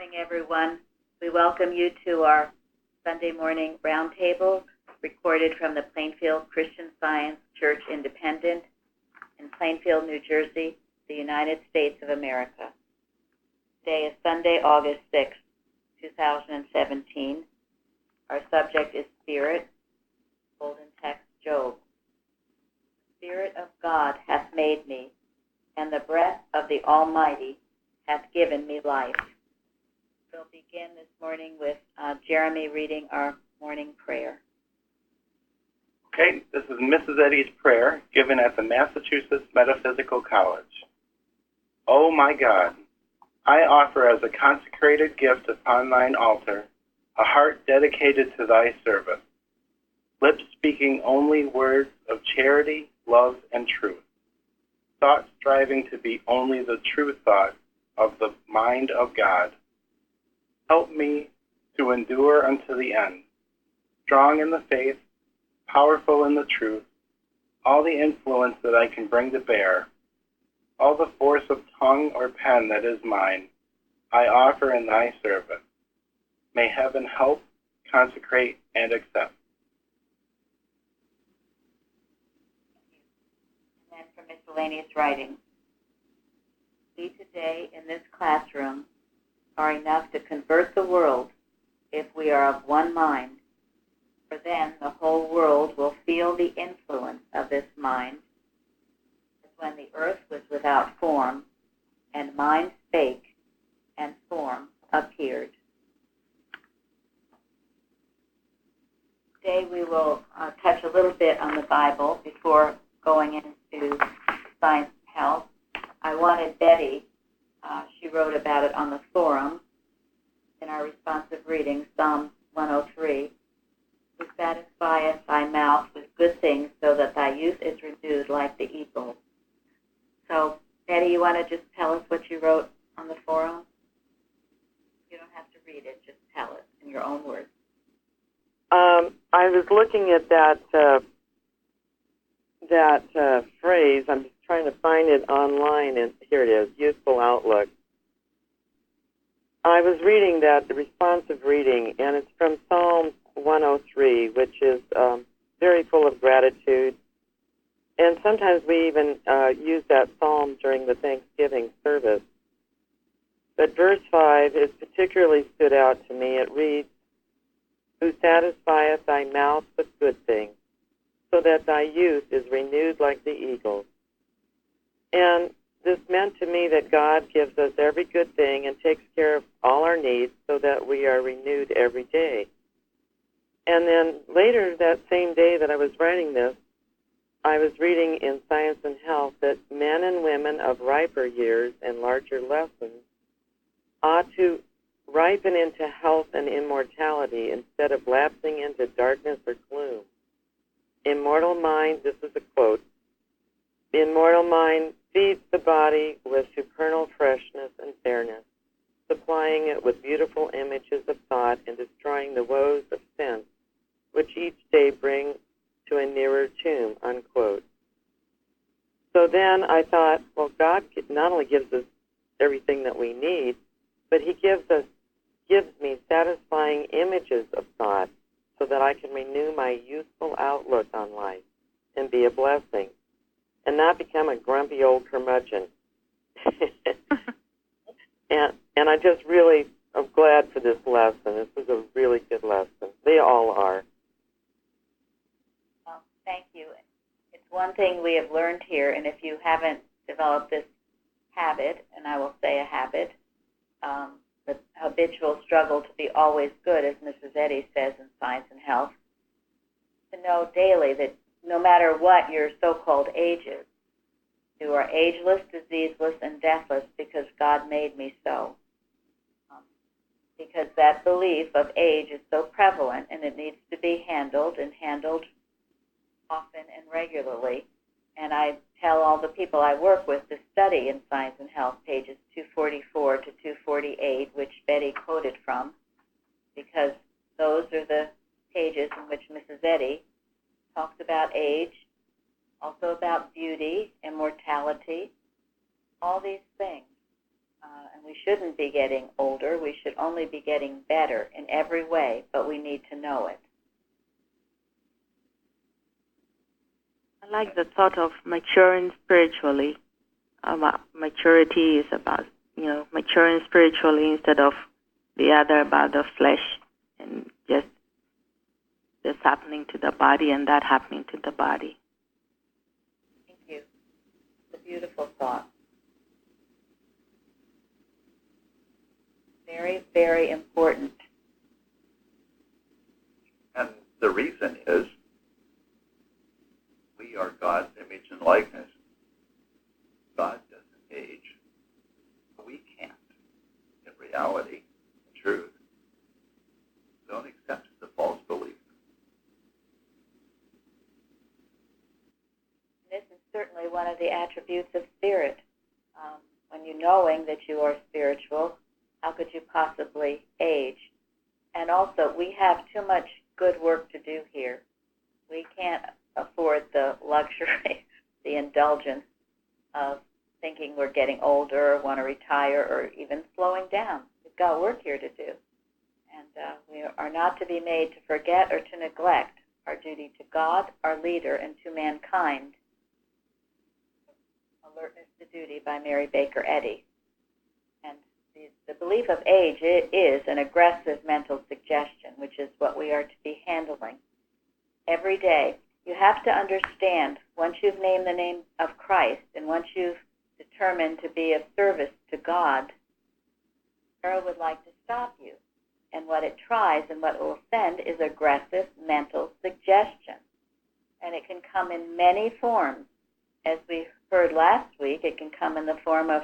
morning, everyone. We welcome you to our Sunday morning Roundtable, recorded from the Plainfield Christian Science Church Independent in Plainfield, New Jersey, the United States of America. Today is Sunday, August 6, 2017. Our subject is Spirit, Golden Text, Job. The Spirit of God hath made me, and the breath of the Almighty hath given me life. We'll begin this morning with Jeremy reading our morning prayer. Okay, this is Mrs. Eddy's prayer given at the Massachusetts Metaphysical College. O my God, I offer as a consecrated gift upon thine altar a heart dedicated to thy service, lips speaking only words of charity, love, and truth, thoughts striving to be only the true thought of the mind of God. Help me to endure unto the end, strong in the faith, powerful in the truth, all the influence that I can bring to bear, all the force of tongue or pen that is mine, I offer in thy service. May heaven help, consecrate, and accept. And then for miscellaneous writing. We today in this classroom are enough to convert the world if we are of one mind, for then the whole world will feel the influence of this mind, as when the earth was without form, and mind spake, and form appeared. Today we will touch a little bit on the Bible before going into science and health. I wanted Betty, she wrote about it on the forum in our responsive reading, Psalm 103, who satisfieth thy mouth with good things so that thy youth is renewed like the eagle. So, Betty, you want to just tell us what you wrote on the forum? You don't have to read it, just tell it in your own words. I was looking at that phrase. I'm just trying to find it online, and here it is, Youthful Outlook. I was reading that, the responsive reading, and it's from Psalm 103, which is very full of gratitude. And sometimes we even use that psalm during the Thanksgiving service. But verse 5 is particularly stood out to me. It reads, who satisfieth thy mouth with good things, so that thy youth is renewed like the eagles. And this meant to me that God gives us every good thing and takes care of all our needs so that we are renewed every day. And then later that same day that I was writing this, I was reading in Science and Health that men and women of riper years and larger lessons ought to ripen into health and immortality instead of lapsing into darkness or gloom. Immortal mind, this is a quote, the immortal mind feeds the body with supernal freshness and fairness, supplying it with beautiful images of thought and destroying the woes of sense, which each day bring to a nearer tomb, unquote. So then I thought, well, God not only gives us everything that we need, but he gives me satisfying images of thought so that I can renew my youthful outlook on life and be a blessing and not become a grumpy old curmudgeon. and I just really am glad for this lesson. This is a really good lesson. They all are. Well, thank you. It's one thing we have learned here, and if you haven't developed this habit, and I will say a habit, the habitual struggle to be always good, as Mrs. Eddy says in Science and Health, to know daily that no matter what your so-called age is, you are ageless, diseaseless, and deathless because God made me so. Because that belief of age is so prevalent and it needs to be handled and handled often and regularly. And I tell all the people I work with to study in Science and Health, pages 244 to 248, which Betty quoted from, because those are the pages in which Mrs. Eddy talks about age, also about beauty, immortality, all these things. And we shouldn't be getting older. We should only be getting better in every way, but we need to know it. I like the thought of maturing spiritually. Maturity is about, maturing spiritually instead of the other about the flesh and just this happening to the body and that happening to the body. Thank you. It's a beautiful thought. Very, very important. And the reason is we are God's image and likeness. God doesn't age. We can't. In reality, in truth, don't accept the false belief. This is certainly one of the attributes of spirit. When you knowing that you are spiritual, how could you possibly age? And also, we have too much good work to do here. We can't afford the luxury, the indulgence of thinking we're getting older or want to retire or even slowing down. We've got work here to do. And we are not to be made to forget or to neglect our duty to God, our leader, and to mankind. Alertness to Duty by Mary Baker Eddy. And the belief of age is an aggressive mental suggestion, which is what we are to be handling every day. You have to understand, once you've named the name of Christ and once you've determined to be of service to God, Sarah would like to stop you. And what it tries and what it will send is aggressive mental suggestion. And it can come in many forms. As we heard last week, it can come in the form of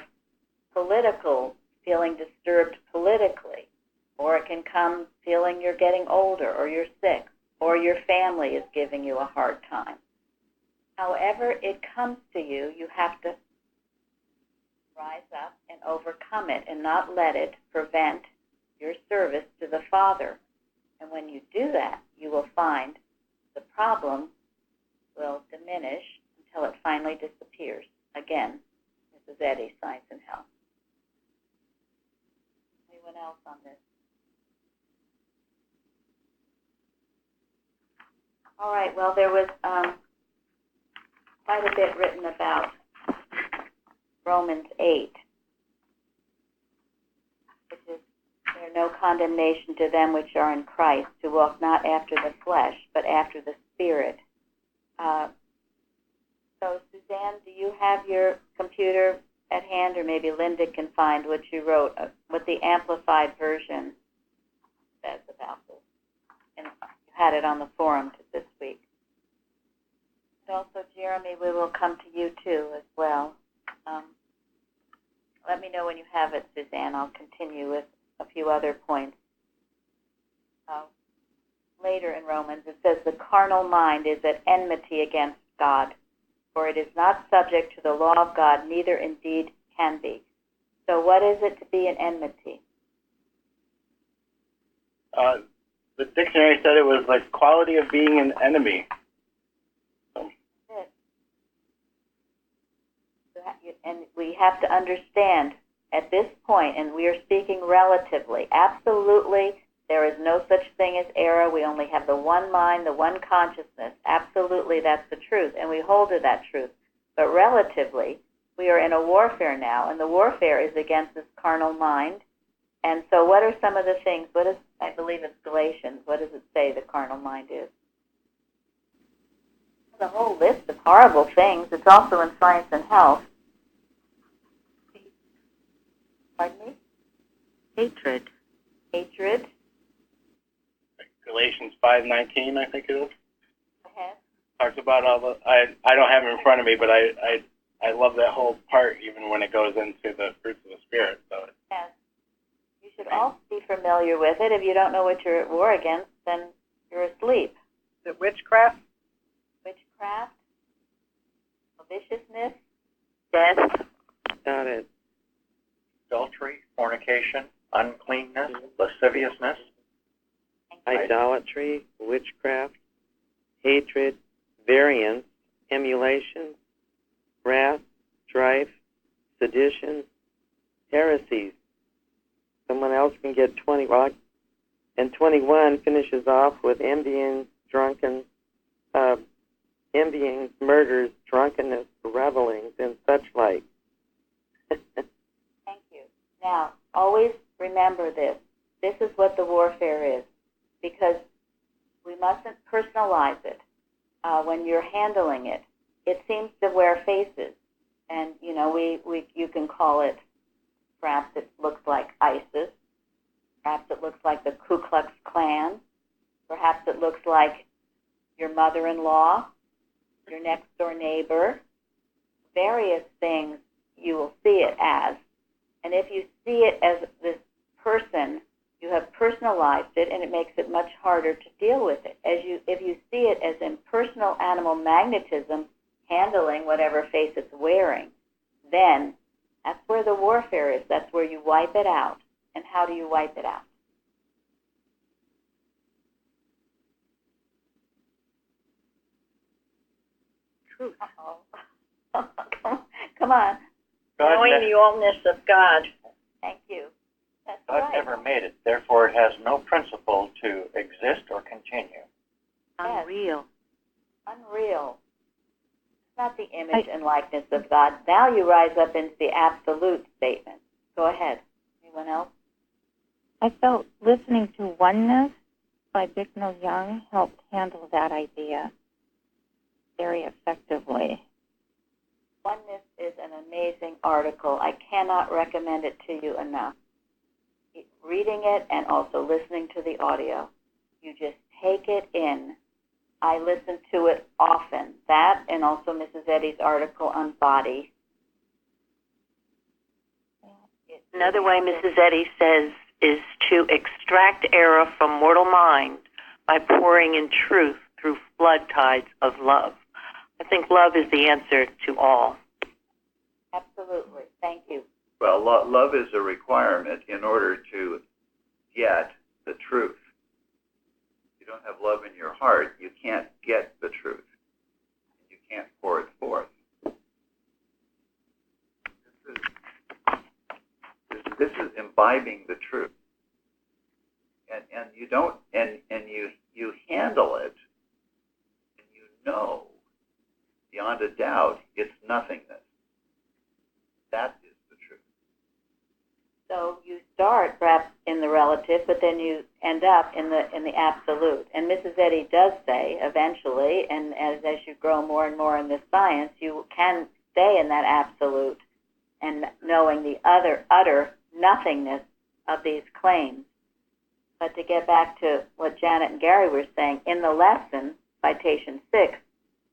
political, feeling disturbed politically, or it can come feeling you're getting older or you're sick, or your family is giving you a hard time. However it comes to you, you have to rise up and overcome it and not let it prevent your service to the Father. And when you do that, you will find the problem will diminish until it finally disappears. Again, Mrs. Eddy, Science and Health. Anyone else on this? All right, well, there was quite a bit written about Romans 8, which is, there no condemnation to them which are in Christ, who walk not after the flesh, but after the Spirit. So, Suzanne, do you have your computer at hand, or maybe Linda can find what you wrote, what the Amplified Version says about this? And you had it on the forum this week. And also, Jeremy, we will come to you, too, as well. Let me know when you have it, Suzanne. I'll continue with a few other points. Later in Romans, it says, the carnal mind is at enmity against God, for it is not subject to the law of God, neither indeed can be. So what is it to be an enmity? The dictionary said it was like quality of being an enemy. And we have to understand at this point, and we are speaking relatively, absolutely, there is no such thing as error. We only have the one mind, the one consciousness. Absolutely, that's the truth, and we hold to that truth. But relatively, we are in a warfare now, and the warfare is against this carnal mind. And so what are some of the things? What is, I believe it's Galatians, what does it say the carnal mind is? There's a whole list of horrible things. It's also in Science and Health. Pardon me? Hatred. Hatred. Galatians 5:19, I think it is. Ahead. Talks about all the. I don't have it in front of me, but I love that whole part, even when it goes into the fruits of the Spirit. So. Yes. You should all be familiar with it. If you don't know what you're at war against, then you're asleep. Is it witchcraft? Witchcraft. Viciousness. Death. Got it. Adultery, fornication, uncleanness, lasciviousness, Idolatry, witchcraft, hatred, variance, emulation, wrath, strife, sedition, heresies. Someone else can get 20. Well, and 21 finishes off with envyings, murders, drunkenness, revelings, and such like. Thank you. Now, always remember this. This is what the warfare is, because we mustn't personalize it. When you're handling it, it seems to wear faces, and you can call it. Perhaps it looks like ISIS. Perhaps it looks like the Ku Klux Klan. Perhaps it looks like your mother-in-law, your next-door neighbor. Various things you will see it as. And if you see it as this person, you have personalized it, and it makes it much harder to deal with it. If you see it as impersonal animal magnetism handling whatever face it's wearing, then that's where the warfare is. That's where you wipe it out. And how do you wipe it out? Truth. Uh-oh. Come on. Knowing the allness of God. Thank you. That's God right. never made it. Therefore, it has no principle to exist or continue. Unreal. Unreal. It's not the image and likeness of God. Now you rise up into the absolute statement. Go ahead. Anyone else? I felt listening to Oneness by Bicknell Young helped handle that idea very effectively. Oneness is an amazing article. I cannot recommend it to you enough. Reading it and also listening to the audio. You just take it in. I listen to it often. That and also Mrs. Eddy's article on body. Another way Mrs. Eddy says is to extract error from mortal mind by pouring in truth through flood tides of love. I think love is the answer to all. Absolutely. Thank you. Well, love is a requirement in order to get the truth. If you don't have love in your heart, you can't get the truth. You can't pour it forth. This is imbibing the truth. And you don't, and you handle it, and you know, beyond a doubt, it's nothingness. That is the truth. So you start perhaps in the relative, but then you end up in the absolute. And Mrs. Eddy does say eventually, and as you grow more and more in this science, you can stay in that absolute and knowing the utter nothingness of these claims. But to get back to what Janet and Gary were saying, in the lesson, citation 6,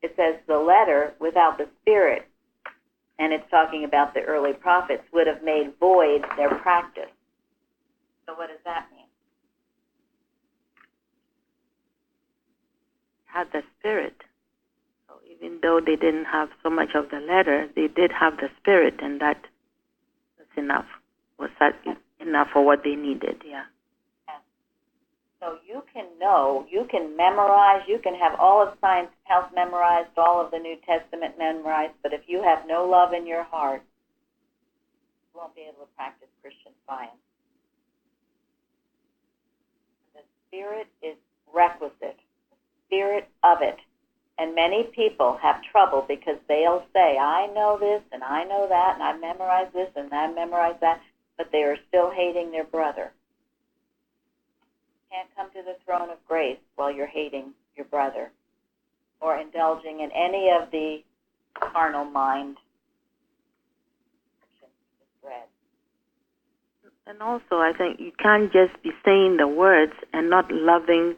it says the letter without the spirit, and it's talking about the early prophets, would have made void their practice. So what does that mean? Had the spirit. So even though they didn't have so much of the letter, they did have the spirit, and that was enough. Was that enough for what they needed? Yeah. So you can know, you can memorize, you can have all of science health memorized, all of the New Testament memorized, but if you have no love in your heart, you won't be able to practice Christian Science. The spirit is requisite, the spirit of it. And many people have trouble because they'll say, I know this and I know that and I've memorized this and I've memorized that, but they are still hating their brother. Can't come to the throne of grace while you're hating your brother or indulging in any of the carnal mind. And also, I think you can't just be saying the words and not loving,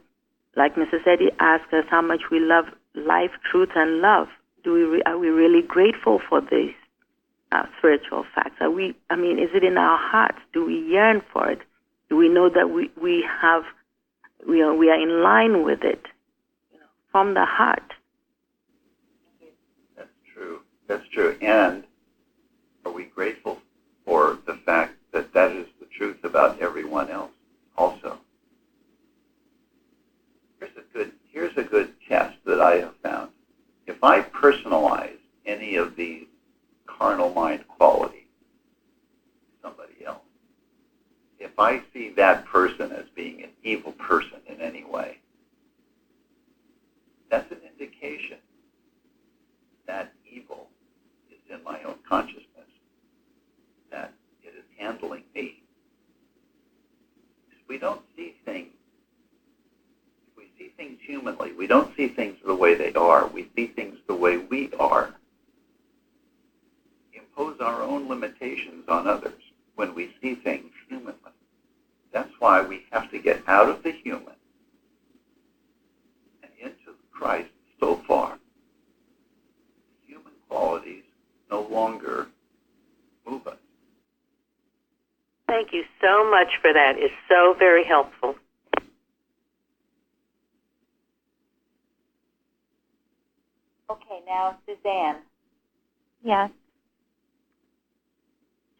like Mrs. Eddy asked us how much we love life, truth, and love. Are we really grateful for these spiritual facts? Is it in our hearts? Do we yearn for it? Do we know that we are in line with it, from the heart? That's true. That's true. And are we grateful for the fact that that is the truth about everyone else also? Here's a good test that I have found. If I personalize any of these carnal mind qualities to somebody person as being an evil person in any way, that's an indication that evil is in my own consciousness, that it is handling me. If we don't see things, if we see things humanly, we don't see things the way they are, we see things the way we are. We impose our own limitations on others when we see things humanly. That's why we have to get out of the human and into Christ so far. The human qualities no longer move us. Thank you so much for that. It's so very helpful. Okay, now Suzanne. Yes.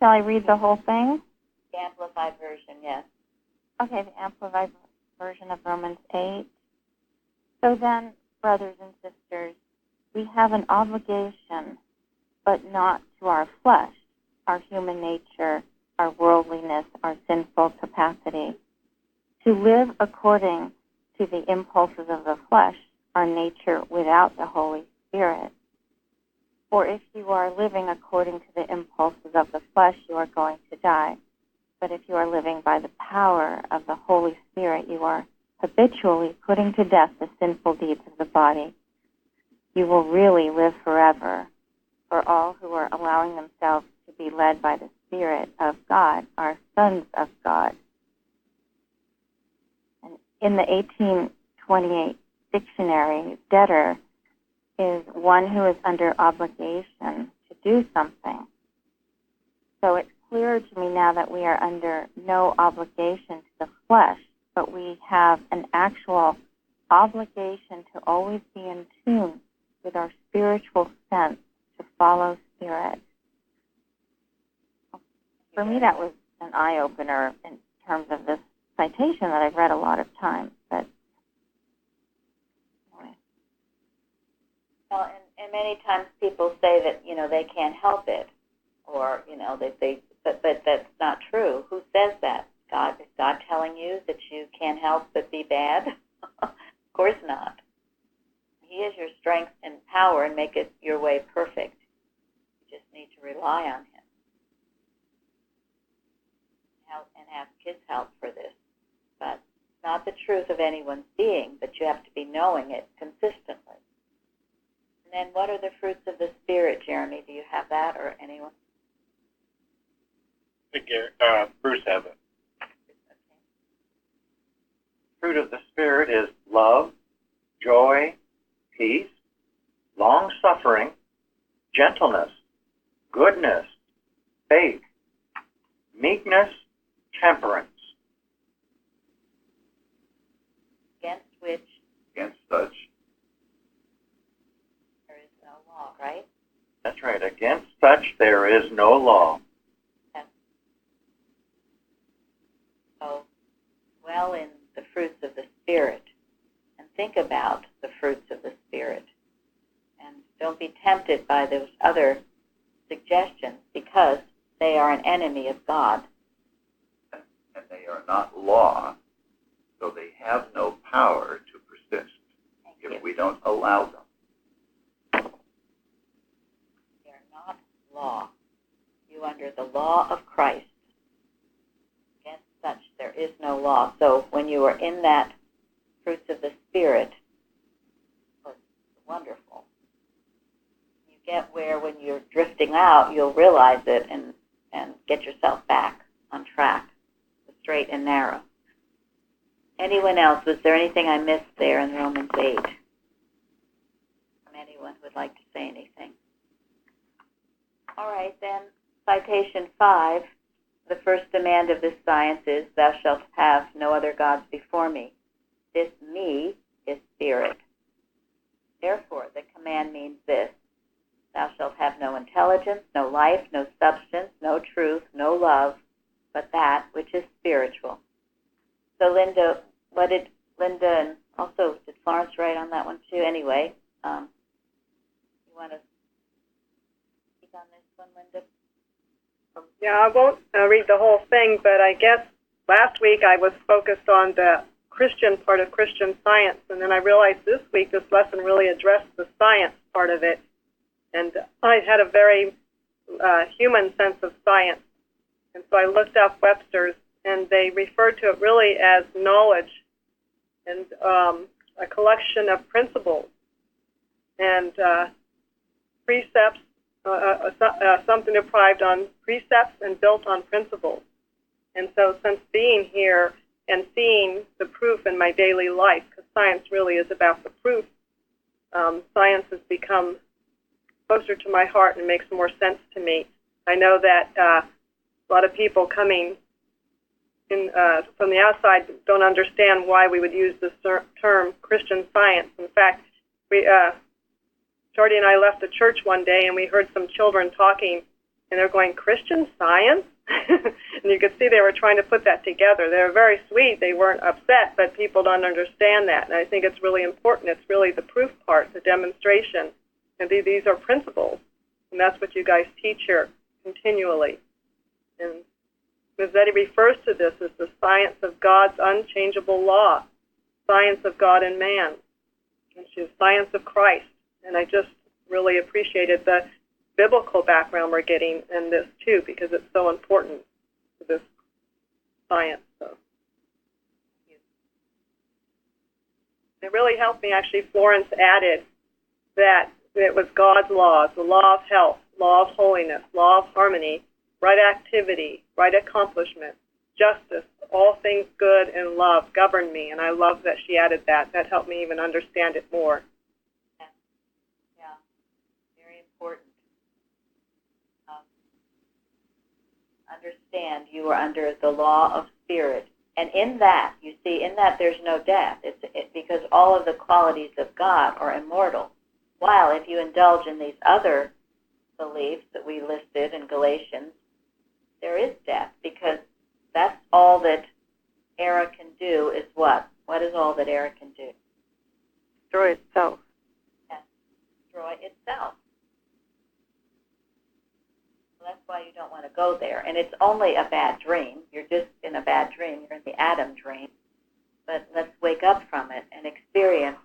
Shall I read the whole thing? The Amplified Version, yes. Okay, the Amplified Version of Romans 8. So then, brothers and sisters, we have an obligation, but not to our flesh, our human nature, our worldliness, our sinful capacity, to live according to the impulses of the flesh, our nature without the Holy Spirit. For if you are living according to the impulses of the flesh, you are going to die. But if you are living by the power of the Holy Spirit, you are habitually putting to death the sinful deeds of the body. You will really live forever. For all who are allowing themselves to be led by the Spirit of God are sons of God. And in the 1828 dictionary, debtor is one who is under obligation to do something. So it's clear to me now that we are under no obligation to the flesh, but we have an actual obligation to always be in tune with our spiritual sense, to follow Spirit. For me, that was an eye-opener in terms of this citation that I've read a lot of times. But anyway. Well, and many times people say that, they can't help it, or, but that's not true. Who says that? God? Is God telling you that you can't help but be bad? Of course not. He is your strength and power and make it your way perfect. You just need to rely on Him. And ask His help for this. But it's not the truth of anyone's being, but you have to be knowing it consistently. And then what are the fruits of the Spirit, Jeremy? Do you have that, or anyone? Bruce has it. Fruit of the Spirit is love, joy, peace, long-suffering, gentleness, goodness, faith, meekness, temperance. Against which Against such, there is no law, right? That's right. Against such there is no law. Yes. So dwell in the fruits of the Spirit and think about the fruits of the Spirit. And don't be tempted by those other suggestions, because they are an enemy of God. and they are not law, so they have no power to persist if we don't allow them. They are not law. You under the law of Christ. Against such there is no law. So when you are in that fruits of the Spirit, it's wonderful. You get where when you're drifting out, you'll realize it and get yourself back on track, straight and narrow. Anyone else? Was there anything I missed there in Romans 8? From anyone who would like to say anything? All right, then, citation 5. The first demand of this science is, thou shalt have no other gods before me. This me is spirit. Therefore, the command means this: thou shalt have no intelligence, no life, no substance, no truth, no love, but that which is spiritual. So Linda, what did Linda and also did Florence write on that one too? Anyway, you want to speak on this one, Linda? Yeah, I won't read the whole thing, but I guess last week I was focused on the Christian part of Christian Science, and then I realized this week this lesson really addressed the science part of it. And I had a very human sense of science. And so I looked up Webster's, and they referred to it really as knowledge and a collection of principles and precepts, something deprived on precepts and built on principles. And so since being here and seeing the proof in my daily life, because science really is about the proof, science has become closer to my heart and makes more sense to me. I know that a lot of people coming in from the outside don't understand why we would use this term Christian Science. In fact, Jordy and I left the church one day and we heard some children talking, and they're going, Christian Science? And you could see they were trying to put that together. They were very sweet. They weren't upset, but people don't understand that. And I think it's really important. It's really the proof part, the demonstration. And these are principles. And that's what you guys teach here continually. And Ms. Eddy refers to this as the science of God's unchangeable law, science of God and man, which is science of Christ. And I just really appreciated the biblical background we're getting in this, too, because it's so important to this science. So it really helped me, actually. Florence added that it was God's laws, the law of health, law of holiness, law of harmony, right activity, right accomplishment, justice, all things good and love govern me. And I love that she added that. That helped me even understand it more. Yeah, very important. Understand you are under the law of spirit. And in that, you see, in that there's no death. It's because all of the qualities of God are immortal. While if you indulge in these other beliefs that we listed in Galatians, there is death, because that's all that error can do is what? What is all that error can do? Destroy itself. Yes, destroy itself. So that's why you don't want to go there. And it's only a bad dream. You're just in a bad dream. You're in the Adam dream. But let's wake up from it and experience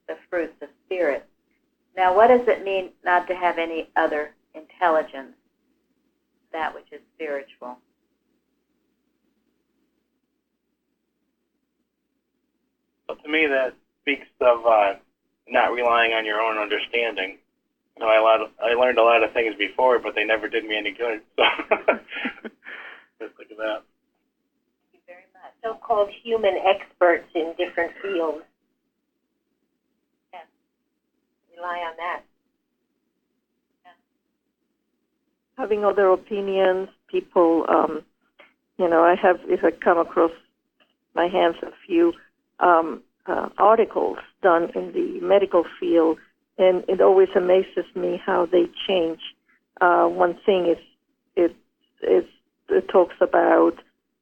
the fruits of spirit. Now, what does it mean not to have any other intelligence, that which is spiritual? So to me, that speaks of not relying on your own understanding. You know, I learned a lot of things before, but they never did me any good. So just look at that. Thank you very much. So-called human experts in different fields. Yes. Rely on that. Having other opinions, people, I have come across my hands a few articles done in the medical field, and it always amazes me how they change. One thing is it talks about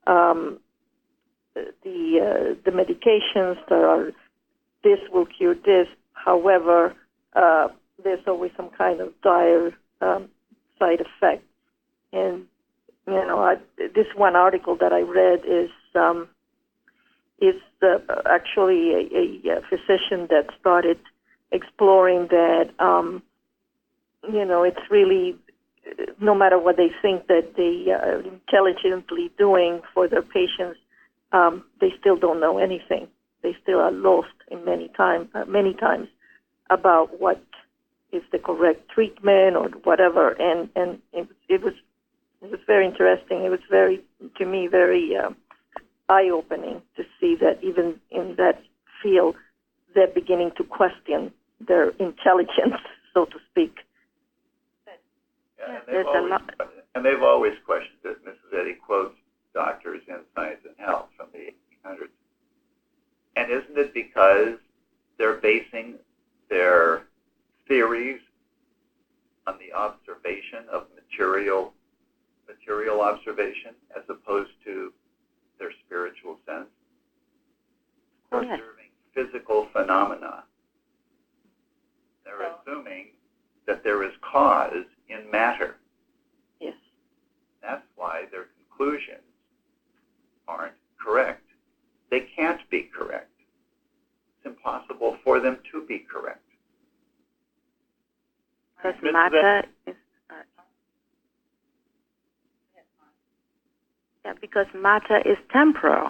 the medications that are, this will cure this. However, there's always some kind of dire side effect. And this one article that I read is actually a physician that started exploring that it's really, no matter what they think that they are intelligently doing for their patients, they still don't know anything. They still are lost in many times about what is the correct treatment or whatever. And it was very interesting. It was very eye-opening to see that even in that field, they're beginning to question their intelligence, so to speak. Yeah, And they've always questioned it. Mrs. Eddy quotes doctors in Science and Health from the 1800s. And isn't it because they're basing their theories on the observation of material observation as opposed to their spiritual sense? They're observing physical phenomena. They're assuming that there is cause in matter. Yes. That's why their conclusions aren't would be correct. Because Mrs. matter is because matter is temporal,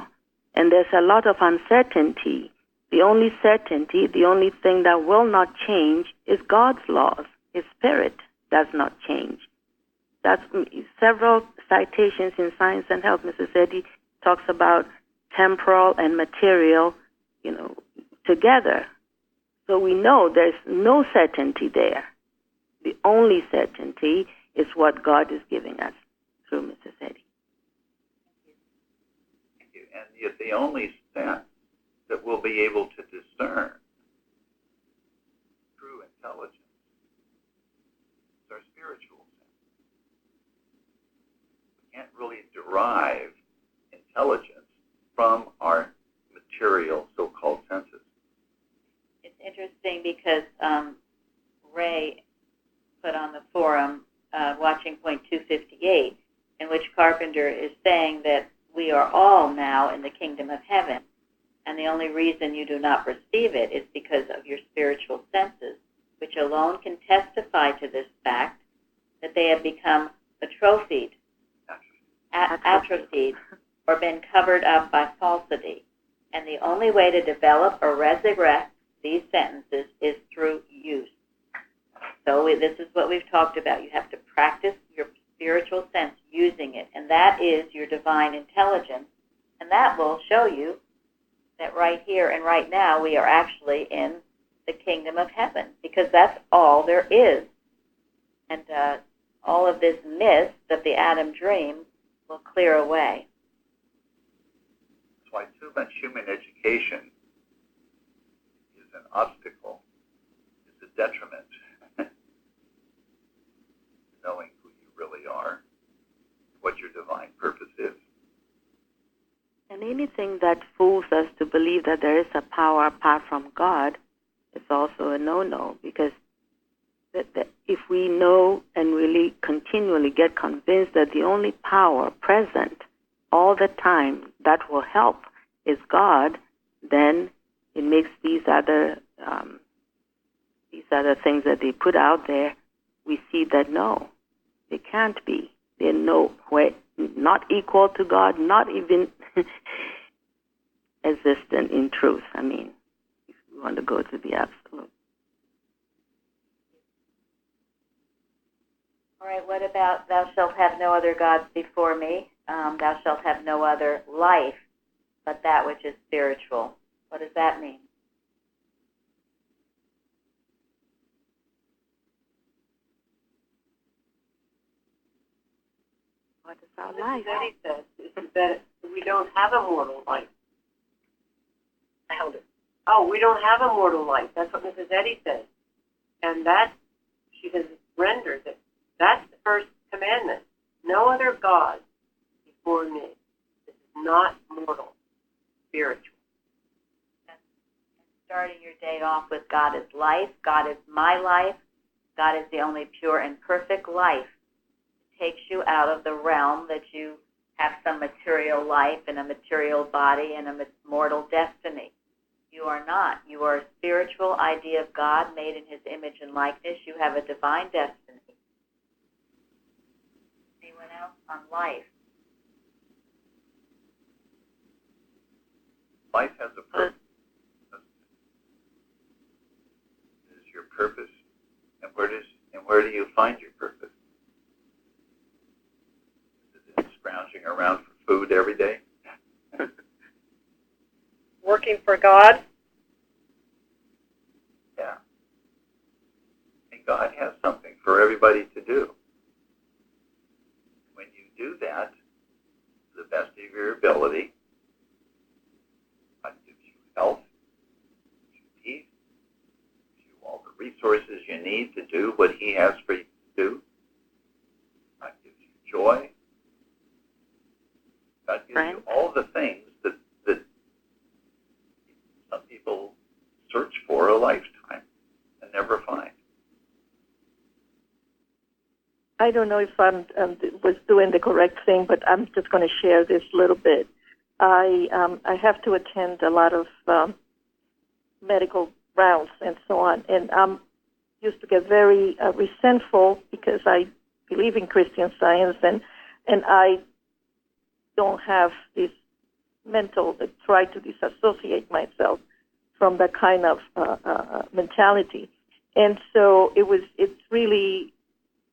and there's a lot of uncertainty. The only certainty, the only thing that will not change is God's laws. His spirit does not change. That's several citations in Science and Health. Mrs. Eddy talks about temporal and material, together. So we know there's no certainty there. The only certainty is what God is giving us through Mrs. Eddy. Thank you. And yet the only sense that we'll be able to discern true intelligence is our spiritual sense. We can't really derive intelligence from our material so-called senses. It's interesting because Ray put on the forum Watching Point 258, in which Carpenter is saying that we are all now in the kingdom of heaven, and the only reason you do not perceive it is because of your spiritual senses, which alone can testify to this fact that they have become atrophied, or been covered up by falsity. And the only way to develop or resurrect these sentences is through use. So this is what we've talked about. You have to practice your spiritual sense using it, and that is your divine intelligence, and that will show you that right here and right now we are actually in the kingdom of heaven, because that's all there is. And all of this mist of the Adam dream will clear away. That's why too much human education is an obstacle, is a detriment to knowing who you really are, what your divine purpose is. And anything that fools us to believe that there is a power apart from God is also a no-no, because if we know and really continually get convinced that the only power present all the time that will help is God, then it makes these other things that they put out there, we see that no, they can't be. They're nowhere, not equal to God, not even existent in truth. I mean, if we want to go to the absolute. All right, what about thou shalt have no other gods before me? Thou shalt have no other life but that which is spiritual. What does that mean? What is our life? Eddie says is that we don't have a mortal life. I held it. Oh, we don't have a mortal life. That's what Mrs. Eddy says. And that, she has rendered it. That's the first commandment. No other God before me. This is not mortal, spiritual. And starting your day off with God is life, God is my life, God is the only pure and perfect life. It takes you out of the realm that you have some material life and a material body and a mortal destiny. You are not. You are a spiritual idea of God made in his image and likeness. You have a divine destiny. Anyone else on life? Life has a purpose. It is your purpose. And where do you find your purpose? Is it scrounging around for food every day? Working for God. Yeah. And God has something for everybody to do. When you do that, to the best of your ability, God gives you health, gives you peace, gives you all the resources you need to do what he has for you to do. God gives you joy. God gives you all the things that some people search for a lifetime and never find. I don't know if I was doing the correct thing, but I'm just going to share this little bit. I have to attend a lot of medical rounds and so on. And used to get very resentful because I believe in Christian Science, and I don't have this mental, try to disassociate myself from that kind of mentality. And so it really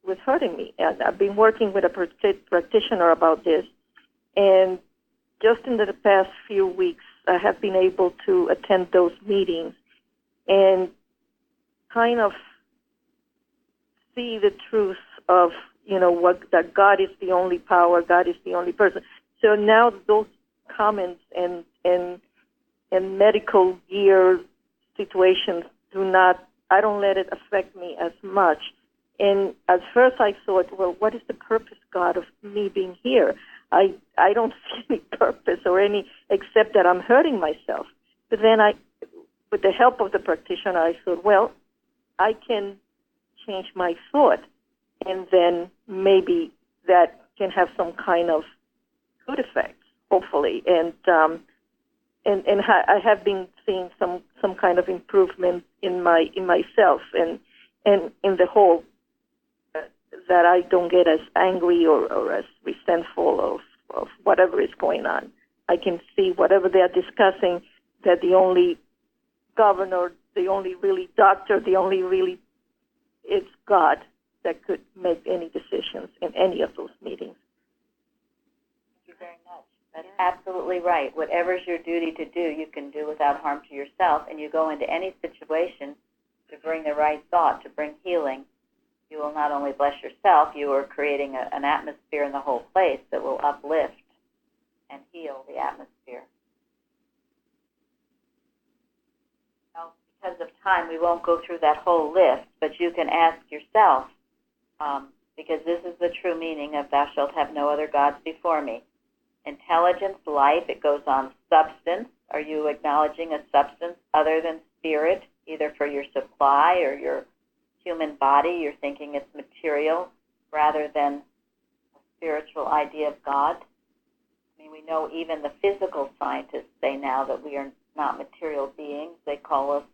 was hurting me. And I've been working with a practitioner about this, and just in the past few weeks, I have been able to attend those meetings and kind of see the truth of, that God is the only power, God is the only person. So now those comments and medical gear situations I don't let it affect me as much. And at first I thought, well, what is the purpose, God, of me being here? I don't see any purpose or any, except that I'm hurting myself. But then with the help of the practitioner, I thought, well, I can change my thought, and then maybe that can have some kind of good effect, hopefully. And I have been seeing some kind of improvement in myself and in the whole, that I don't get as angry or as resentful of whatever is going on. I can see whatever they are discussing, that the only governor, the only really doctor, the only really, it's God that could make any decisions in any of those meetings. Thank you very much. That's absolutely right. Whatever's your duty to do, you can do without harm to yourself, and you go into any situation to bring the right thought, to bring healing. You will not only bless yourself, you are creating an atmosphere in the whole place that will uplift and heal the atmosphere. Now, because of time, we won't go through that whole list, but you can ask yourself, because this is the true meaning of thou shalt have no other gods before me. Intelligence, life, it goes on substance. Are you acknowledging a substance other than spirit, either for your supply or your human body? You're thinking it's material rather than a spiritual idea of God. I mean, we know even the physical scientists say now that we are not material beings. They call us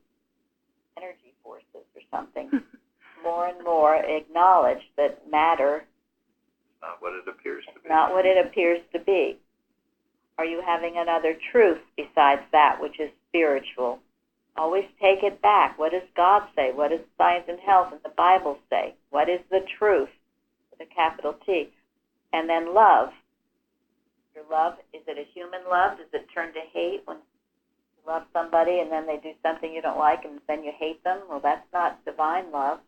energy forces or something. More and more acknowledge that matter not what it appears to be. Not what it appears to be. Are you having another truth besides that which is spiritual? Always take it back. What does God say? What does Science and Health and the Bible say? What is the truth with a capital T? And then love. Your love, is it a human love? Does it turn to hate when you love somebody and then they do something you don't like and then you hate them? Well, that's not divine love.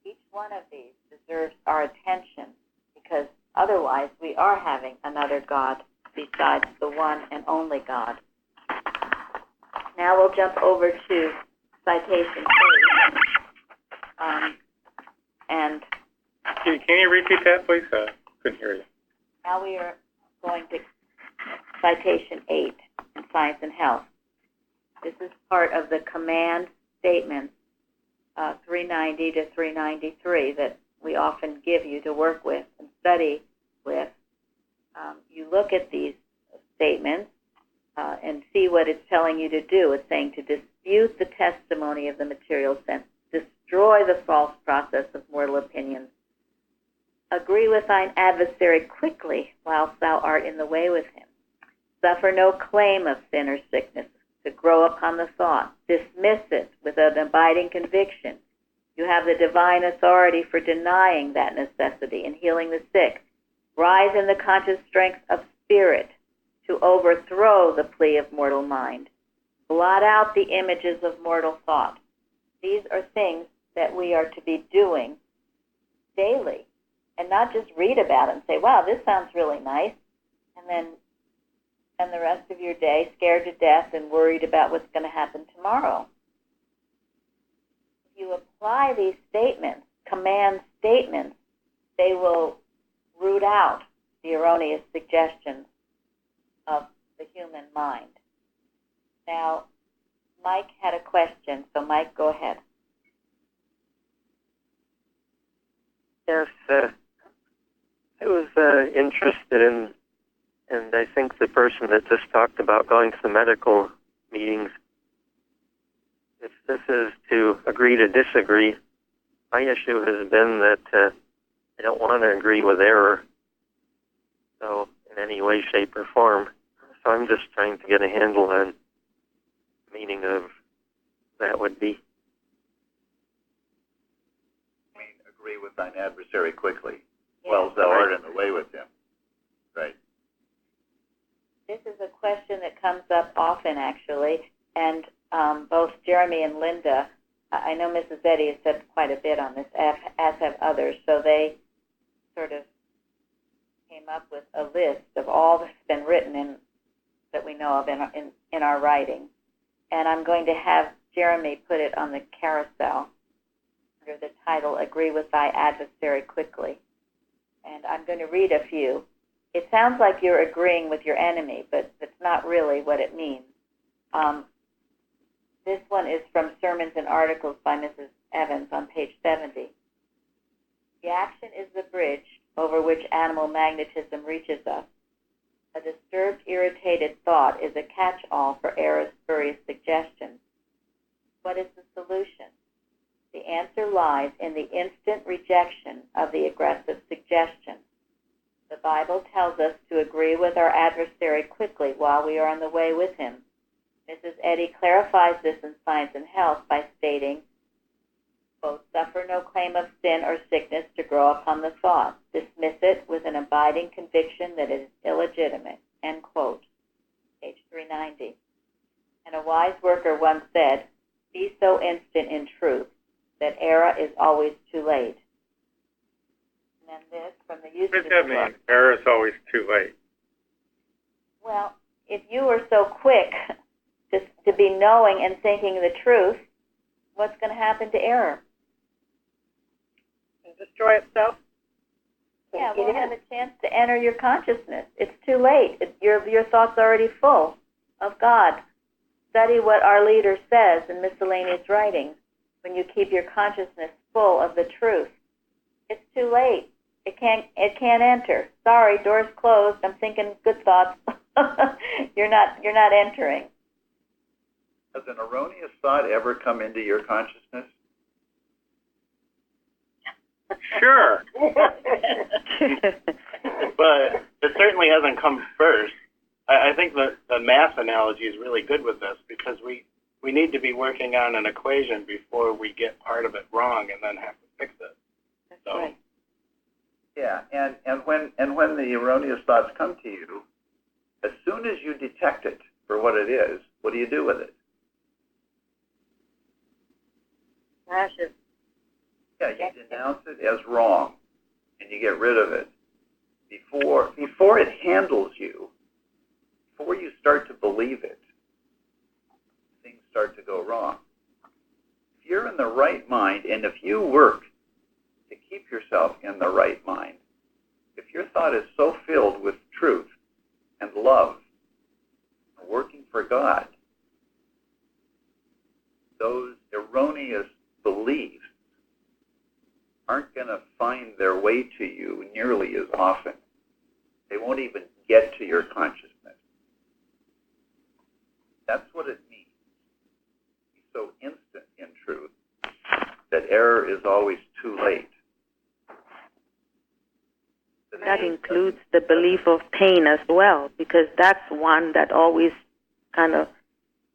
Each one of these deserves our attention, because otherwise we are having another God besides the one and only God. Now we'll jump over to citation 3. And Can you repeat that, please? Couldn't hear you. now we are going to citation 8 in Science and Health. This is part of the command statements 390 to 393 that we often give you to work with and study with. You look at these statements and see what it's telling you to do. It's saying to dispute the testimony of the material sense, destroy the false process of mortal opinions, agree with thine adversary quickly whilst thou art in the way with him, suffer no claim of sin or sickness to grow upon the thought, dismiss it with an abiding conviction. You have the divine authority for denying that necessity and healing the sick. Rise in the conscious strength of spirit to overthrow the plea of mortal mind. Blot out the images of mortal thought. These are things that we are to be doing daily, and not just read about it and say, wow, this sounds really nice, and then spend the rest of your day scared to death and worried about what's going to happen tomorrow. If you apply these statements, command statements, they will root out the erroneous suggestions of the human mind. Now, Mike had a question, so Mike, go ahead. Yes, I was interested in, and I think the person that just talked about going to the medical meetings, this is to agree to disagree. My issue has been that I don't want to agree with error, so in any way, shape, or form. So I'm just trying to get a handle on the meaning of that would be. I mean, agree with thine adversary quickly, Yeah. while thou art in the way with him. Right. This is a question that comes up often, actually, and both Jeremy and Linda, I know Mrs. Eddy has said quite a bit on this, as have others, so they sort of came up with a list of all that's been written that we know of in our writing. And I'm going to have Jeremy put it on the carousel under the title, Agree with Thy Adversary Quickly. And I'm going to read a few. It sounds like you're agreeing with your enemy, but that's not really what it means. This one is from Sermons and Articles by Mrs. Evans on page 70. The action is the bridge over which animal magnetism reaches us. A disturbed, irritated thought is a catch-all for error's spurious suggestions. What is the solution? The answer lies in the instant rejection of the aggressive suggestion. The Bible tells us to agree with our adversary quickly while we are on the way with him. Mrs. Eddy clarifies this in Science and Health by stating, quote, suffer no claim of sin or sickness to grow upon the thought. Dismiss it with an abiding conviction that it is illegitimate, end quote. Page 390. And a wise worker once said, be so instant in truth that error is always too late. And then this from the usage What does that of mean? Error is always too late. Well, if you were so quick to be knowing and thinking the truth, what's going to happen to error? And destroy itself? Yeah, it won't have a chance to enter your consciousness. It's too late. Your thought's already full of God. Study what our leader says in miscellaneous writings. When you keep your consciousness full of the truth, it's too late. It can't enter. Sorry, door's closed. I'm thinking good thoughts. You're not entering. Has an erroneous thought ever come into your consciousness? Sure. But it certainly hasn't come first. I think the math analogy is really good with this because we need to be working on an equation before we get part of it wrong and then have to fix it. That's So, right. Yeah, and when the erroneous thoughts come to you, as soon as you detect it for what it is, what do you do with it? Smash it. Yeah, you denounce it as wrong, and you get rid of it. Before it handles you, before you start to believe it, things start to go wrong. If you're in the right mind, and if you work to keep yourself in the right mind, if your thought is so filled with truth and love, and working for God, those erroneous beliefs aren't going to find their way to you nearly as often. They won't even get to your consciousness. That's what it means. Be so instant in truth that error is always too late. That includes the belief of pain as well, because that's one that always kind of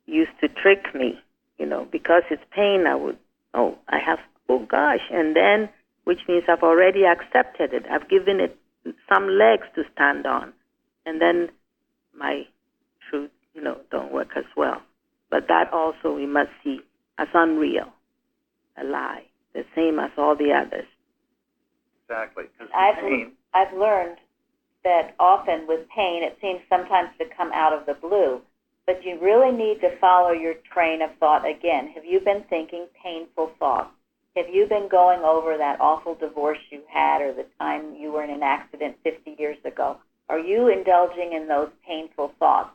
used to trick me. You know, because it's pain, oh gosh, and then, which means I've already accepted it. I've given it some legs to stand on, and then my truth, don't work as well. But that also we must see as unreal, a lie, the same as all the others. Exactly. Because I've learned that often with pain, it seems sometimes to come out of the blue, but you really need to follow your train of thought again. Have you been thinking painful thoughts? Have you been going over that awful divorce you had or the time you were in an accident 50 years ago? Are you indulging in those painful thoughts?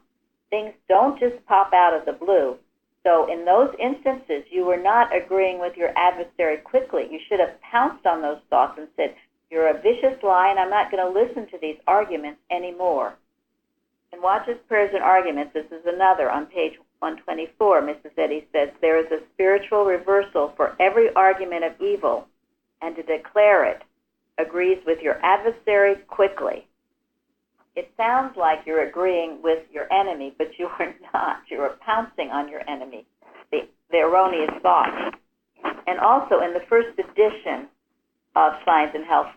Things don't just pop out of the blue. So in those instances, you were not agreeing with your adversary quickly. You should have pounced on those thoughts and said, you're a vicious lie, and I'm not going to listen to these arguments anymore. And Watch's Prayers and Arguments, this is another on page 124, Mrs. Eddy says, there is a spiritual reversal for every argument of evil, and to declare it agrees with your adversary quickly. It sounds like you're agreeing with your enemy, but you are not. You are pouncing on your enemy, the erroneous thoughts. And also in the first edition of Science and Health,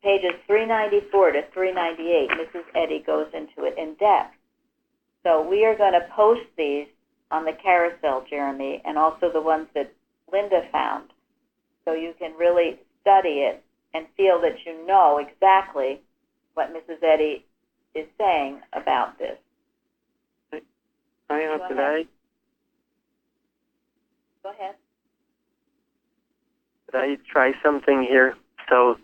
pages 394 to 398, Mrs. Eddy goes into it in depth. So we are going to post these on the carousel, Jeremy, and also the ones that Linda found, so you can really study it and feel that you know exactly what Mrs. Eddy is saying about this. Hi, Go today. Go ahead. Could I try something here? So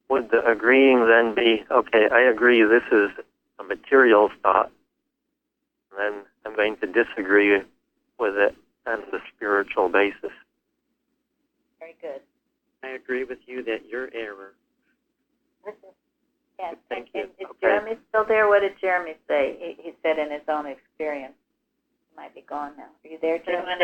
would the agreeing then be, okay, I agree this is a material thought, and then I'm going to disagree with it on the spiritual basis? Very good. I agree with you that you're error. Yes. Thank you. Is Okay. Jeremy still there? What did Jeremy say? He said in his own experience. He might be gone now. Are you there, Jeremy?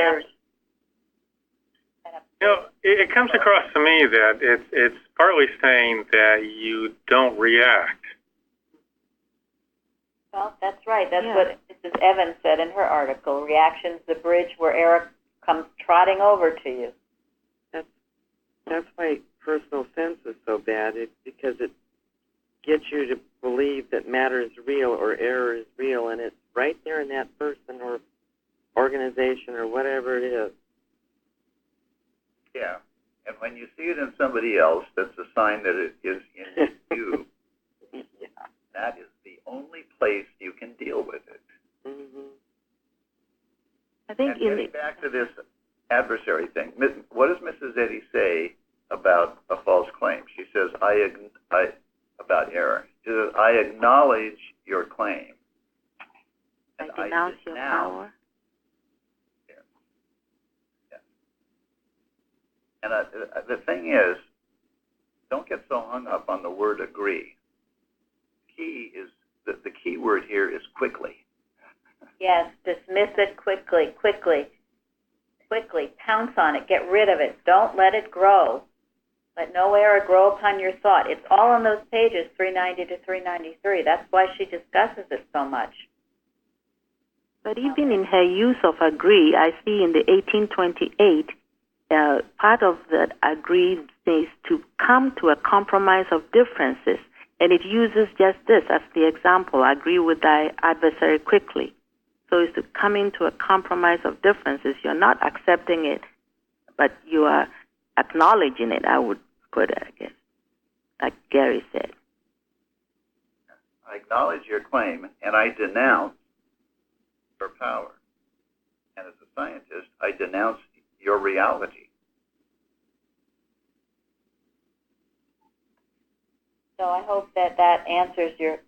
You know, it comes across to me that it's partly saying that you don't react. Well, that's right. That's what Mrs. Evans said in her article. Reaction's the bridge where Eric comes trotting over to you. That's why personal sense is so bad, because it gets you to believe that matter is real or error is real, and it's right there in that person or organization or whatever it is. Yeah. And when you see it in somebody else, that's a sign that it is in you. Yeah. That is the only place you can deal with it. Mm-hmm. I think And getting back to this adversary thing, what does Mrs. Eddy say about a false claim? She says, about error. She says, I acknowledge your claim. And I denounce your power. And the thing is, don't get so hung up on the word agree. Key is the key word here is quickly. Yes, dismiss it quickly. Pounce on it. Get rid of it. Don't let it grow. Let no error grow upon your thought. It's all on those pages, 390 to 393. That's why she discusses it so much. But even in her use of agree, I see in the 1828, part of that agree is to come to a compromise of differences. And it uses just this as the example, agree with thy adversary quickly. So it's to come into a compromise of differences. You're not accepting it, but you are acknowledging it, I would put it, I guess, like Gary said. I acknowledge your claim, and I denounce your power. And as a scientist, I denounce your reality. So I hope that that answers your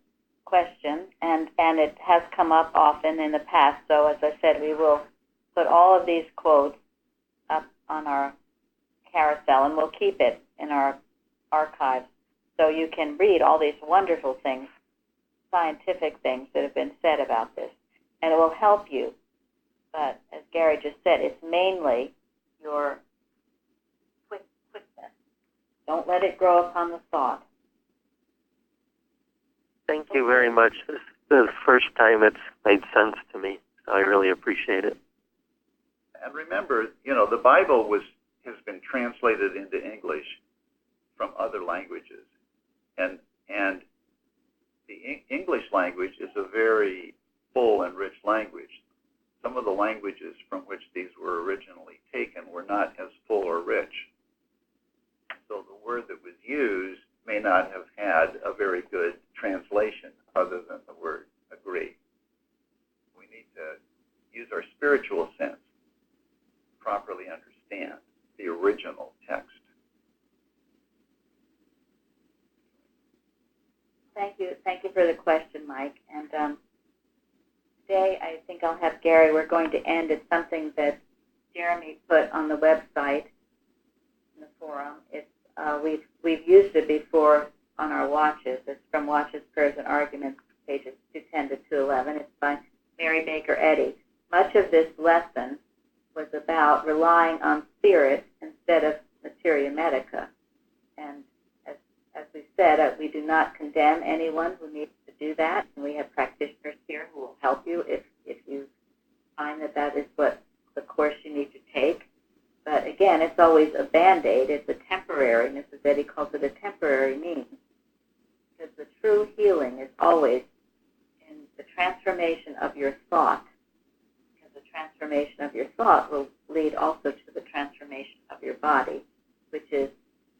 question, and it has come up often in the past. So as I said, we will put all of these quotes up on our carousel, and we'll keep it in our archives so you can read all these wonderful things, scientific things that have been said about this, and it will help you. But as Gary just said, it's mainly your quickness. Don't let it grow upon the thought. Thank you very much. This is the first time it's made sense to me, so I really appreciate it. And remember, the Bible has been translated into English from other languages. And the English language is a very full and rich language. Some of the languages from which these were originally taken were not as full or rich. So the word that was used may not have had a very good translation other than the word agree. We need to use our spiritual sense to properly understand the original text. Thank you for the question, Mike. And today I think I'll have Gary, we're going to end at something that Jeremy put on the website in the forum. It's we've used it before on our watches. It's from Watches, Prayers, and Arguments, pages 210 to 211. It's by Mary Baker Eddy. much of this lesson was about relying on spirit instead of materia medica. And as we said, we do not condemn anyone who needs to do that. And we have practitioners here who will help you if you find that that is what the course you need to take. But again, it's always a Band-Aid. It's a temporary, Mrs. Eddy calls it a temporary means. Because the true healing is always in the transformation of your thought. Because the transformation of your thought will lead also to the transformation of your body, which is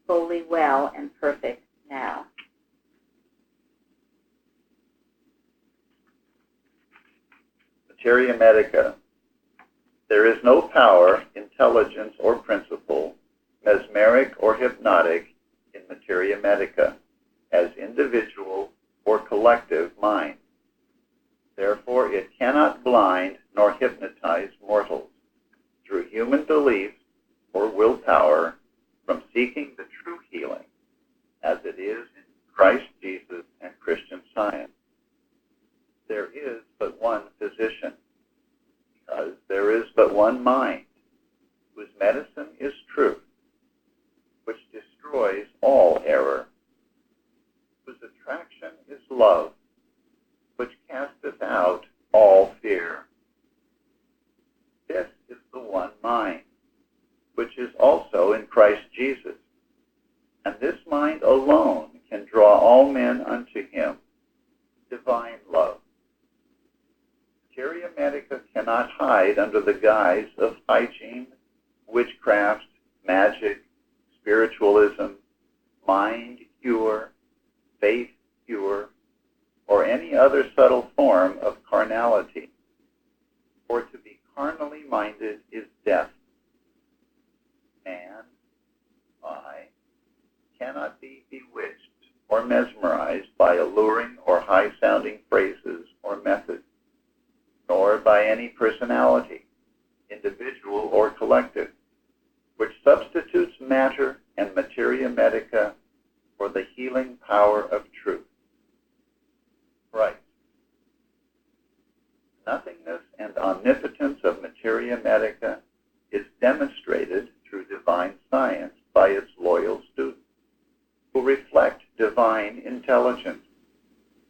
wholly well and perfect now. Materia medica. There is no power, intelligence, or principle, mesmeric or hypnotic, in materia medica, as individual or collective mind. Therefore, it cannot blind nor hypnotize mortals through human belief or willpower from seeking the true healing, as it is in Christ Jesus and Christian Science. There is but one physician, because there is but one mind, whose medicine is truth, which destroys all error, whose attraction is love, which casteth out all fear. This is the one mind, which is also in Christ Jesus, and this mind alone can draw all men unto him, divine love. Materia medica cannot hide under the guise of hygiene, witchcraft, magic, spiritualism, mind cure, faith cure, or any other subtle form of carnality. For to be carnally minded is death. Man, cannot be bewitched or mesmerized by alluring or high-sounding phrases or methods, nor by any personality, individual or collective, which substitutes matter and materia medica for the healing power of truth. Right. Nothingness and omnipotence of materia medica is demonstrated through divine science by its loyal students, who reflect divine intelligence,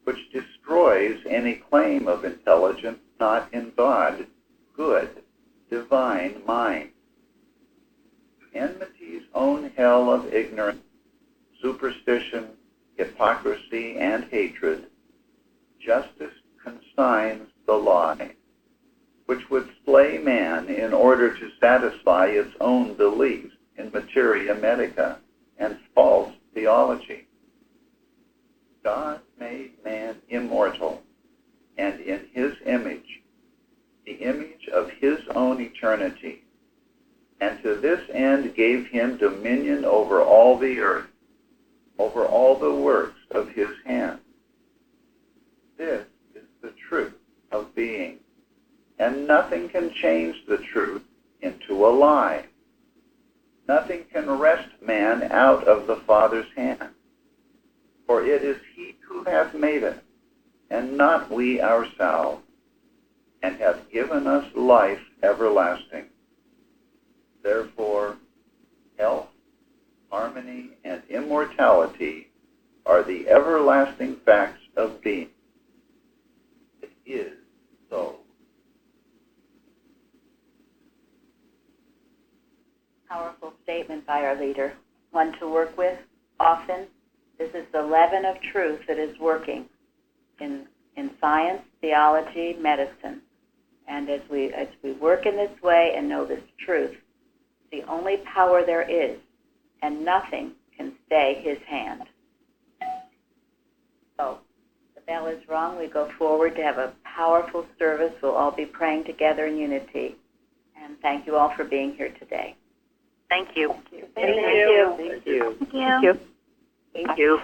which destroys any claim of intelligence not in God, good, divine mind. Enmity's own hell of ignorance, superstition, hypocrisy, and hatred, justice consigns the lie, which would slay man in order to satisfy its own beliefs in materia medica and false theology. God made man immortal, and in his image, the image of his own eternity, and to this end gave him dominion over all the earth, over all the works of his hands. This is the truth of being, and nothing can change the truth into a lie. Nothing can wrest man out of the Father's hand, for it is he who hath made us, and not we ourselves, and hath given us life everlasting. Therefore, health, harmony, and immortality are the everlasting facts of being. It is so. Powerful statement by our leader, one to work with often. This is the leaven of truth that is working in science, theology, medicine. And as we work in this way and know this truth, the only power there is, and nothing can stay his hand. So, the bell is rung. We go forward to have a powerful service. We'll all be praying together in unity. And thank you all for being here today. Thank you. Thank you. Thank you. Thank you. Thank you.